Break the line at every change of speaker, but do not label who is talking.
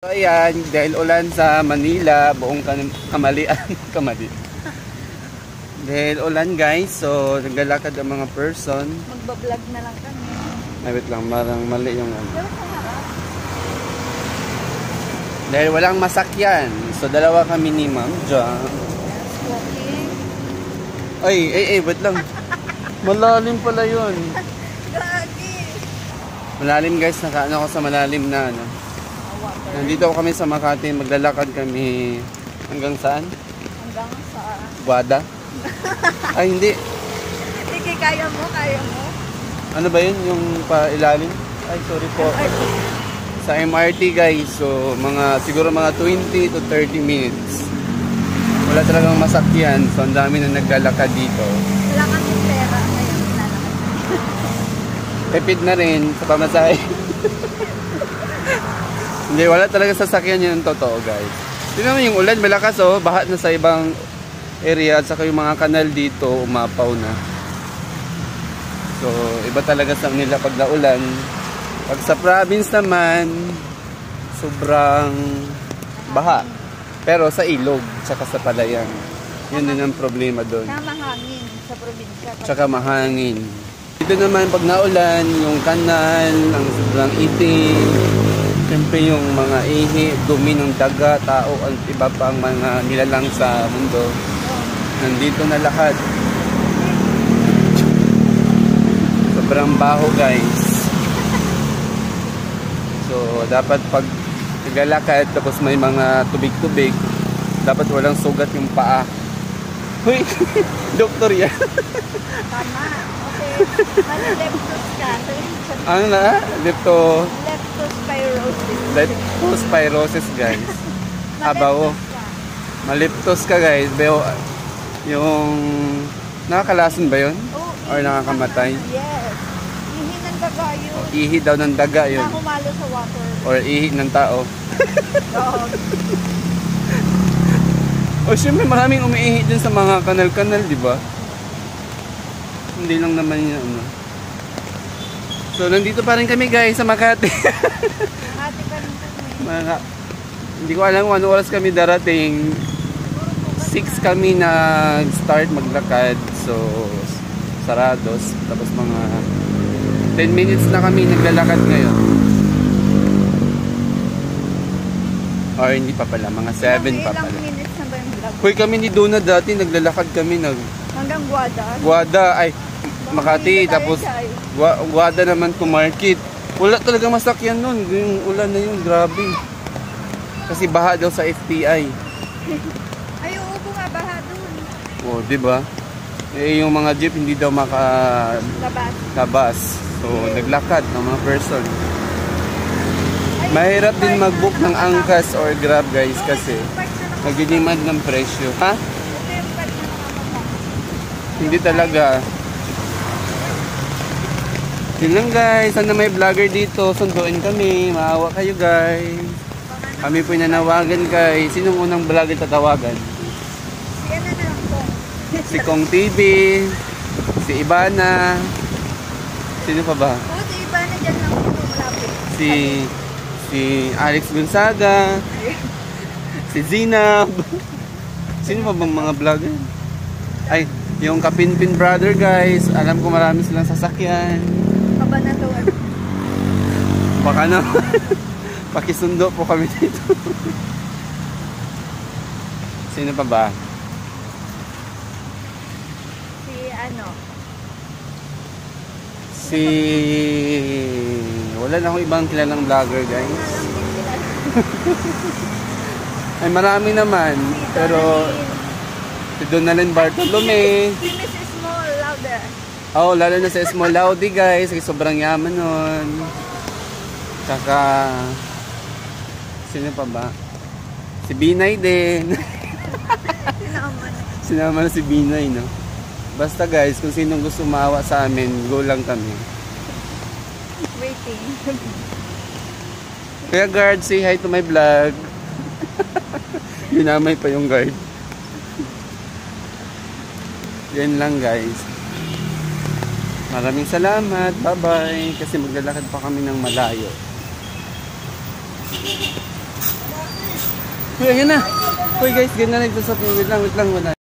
So ayan, dahil ulan sa Manila, buong kamalian, kamali. Dahil ulan guys, so naglalakad ang mga person.
Magbablog na lang kami.
Ay, wait lang, marang mali yung ano. Dahil walang masakyan, so dalawa kami ni Ma'am John.
Walking.
Ay, wait lang. Malalim pala yun.
Gagi.
Malalim guys, nakaano ako sa malalim na ano. Nandito kami sa Makati, maglalakad kami hanggang saan?
Hanggang sa...
Guada? Ay, hindi.
Sige, kaya mo.
Ano ba yun? Yung pa-ilalim? Ay, sorry po. Sa MRT guys, so siguro mga 20 to 30 minutes. Wala talagang masakyan, so ang dami na naglalakad dito.
Wala kami pera. Ayun, lalakad.
Tipid na rin sa pamasahe. Hindi, wala talaga sasakyan yun ng totoo guys. Tingnan mo yung ulan, malakas oh, bahat na sa ibang area at saka yung mga kanal dito umapaw na. So, iba talaga sa nila pag naulan. Pag sa province naman, sobrang baha. Pero sa ilog, tsaka sa palayan. Yun din ang problema doon.
Na mahangin sa probinsya.
Tsaka mahangin. Dito naman pag naulan, yung kanal, ang sobrang itim. Siyempre yung mga ihi, dumi ng daga, tao, at iba pang mga nilalang sa mundo. Nandito na lahat. Sobrang baho guys. So dapat pag naglalakad tapos may mga tubig-tubig, dapat walang sugat yung paa. Huy! Doktor yan.
Tama. Okay. Ano leptos ka?
Ano na? Leptospirosis guys. Abaw. Maliptos ka guys. Pero yung nakakalason ba yun?
Oh,
or nakakamatay?
Yes. Ihi ng daga yun.
Ihi daw ng daga yun.
Nakumalo sa water.
Or ihi ng tao.
Dog.
O syempre maraming umiihi dyan sa mga kanal-kanal, di ba? Hindi lang naman yun ano. So nandito pa rin kami guys sa Makati.
Makati pa rin kami.
Hindi ko alam kung ano oras kami darating. 6 kami nag-start maglakad. So sarados. Tapos mga 10 minutes na kami naglalakad ngayon. Or hindi pa pala, mga 7 pa pala.
Ilang minutes na ba yung vlog?
Hoy, kami ni Dona dati naglalakad kami
hanggang Guada?
Guada, ay Makati, tapos Guada naman to market. Wala talaga masakyan nun. Yung ulan na yun, grabe. Kasi baha daw sa FTI.
Ay, oo, bumabaha dun.
O, diba? Eh, yung mga jeep hindi daw labas. So, naglakad ng mga person. Mahirap din mag-book ng Angkas or Grab guys kasi nag-demand ng presyo. Ha? Hindi talaga. Yun lang guys, sana may vlogger dito, sunduin kami, maawa kayo guys. Kami po nanawagan guys. Sinong unang vlogger tatawagan?
Si ano na lang Kong?
Si Kong TV, si Ibana. Sino pa ba?
Oo, si Ibana dyan lang po malapit.
Si Alex Gonzaga. Si Zinab. Sino pa bang mga vlogger? Ay, yung Kapinpin brother guys. Alam ko marami silang sasakyan.
Kabanatuan.
Baka na. Pakisundo po kami dito. Sino pa ba?
Si ano?
Wala na akong ibang kilalang vlogger guys. Ay marami naman. Pero si Donalyn Bartolome.
Si Mrs. Small Louder.
Oh, lalo na sa Small Laudi guys. Kasi sobrang yaman nun. Saka sino pa ba? Si Binay din. Sinama na si Binay, no? Basta guys, kung sinong gusto maawa sa amin, go lang kami.
Waiting.
Kaya guard, say hi to my vlog. Ginamay pa yung guard. Yan lang guys. Maraming salamat. Bye bye. Kasi maglalakad pa kami ng malayo. Uy, ayan na. Uy guys, ganda na ito sa wait lang, wait lang.